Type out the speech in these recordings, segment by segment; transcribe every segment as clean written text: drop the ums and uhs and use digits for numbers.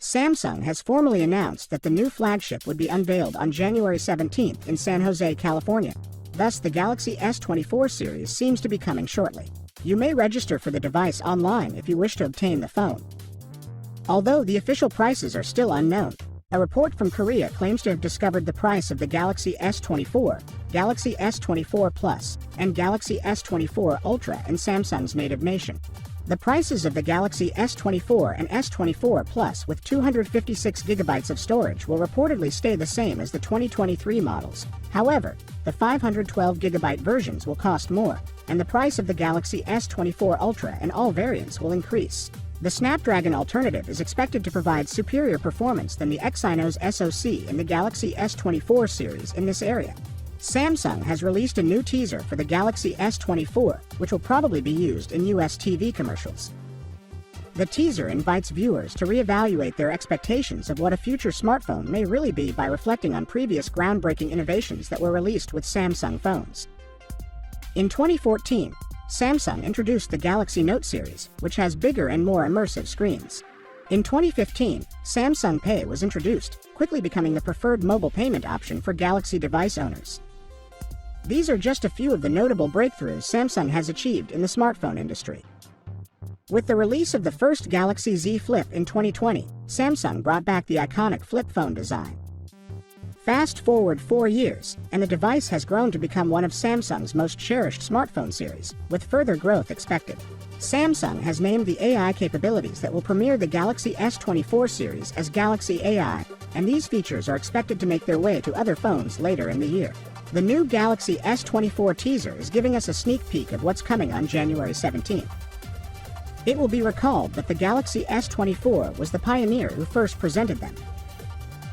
Samsung has formally announced that the new flagship would be unveiled on January 17th in San Jose, California. Thus, the Galaxy S24 series seems to be coming shortly. You may register for the device online if you wish to obtain the phone. Although the official prices are still unknown, a report from Korea claims to have discovered the price of the Galaxy S24, Galaxy S24 Plus, and Galaxy S24 Ultra in Samsung's native nation. The prices of the Galaxy S24 and S24 Plus with 256GB of storage will reportedly stay the same as the 2023 models. However, the 512GB versions will cost more, and the price of the Galaxy S24 Ultra in all variants will increase. The Snapdragon alternative is expected to provide superior performance than the Exynos SoC in the Galaxy S24 series in this area. Samsung has released a new teaser for the Galaxy S24, which will probably be used in US TV commercials. The teaser invites viewers to reevaluate their expectations of what a future smartphone may really be by reflecting on previous groundbreaking innovations that were released with Samsung phones. In 2014, Samsung introduced the Galaxy Note series, which has bigger and more immersive screens. In 2015, Samsung Pay was introduced, quickly becoming the preferred mobile payment option for Galaxy device owners. These are just a few of the notable breakthroughs Samsung has achieved in the smartphone industry. With the release of the first Galaxy Z Flip in 2020, Samsung brought back the iconic flip phone design. Fast forward 4 years, and the device has grown to become one of Samsung's most cherished smartphone series, with further growth expected. Samsung has named the AI capabilities that will premiere the Galaxy S24 series as Galaxy AI, and these features are expected to make their way to other phones later in the year. The new Galaxy S24 teaser is giving us a sneak peek of what's coming on January 17th. It will be recalled that the Galaxy S24 was the pioneer who first presented them.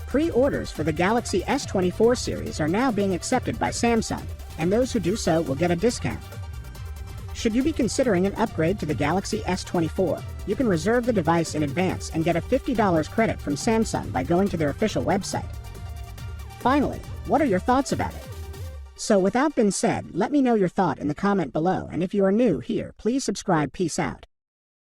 Pre-orders for the Galaxy S24 series are now being accepted by Samsung, and those who do so will get a discount. Should you be considering an upgrade to the Galaxy S24, you can reserve the device in advance and get a $50 credit from Samsung by going to their official website. Finally, what are your thoughts about it? So without being said, let me know your thought in the comment below, and if you are new here, please subscribe. Peace out.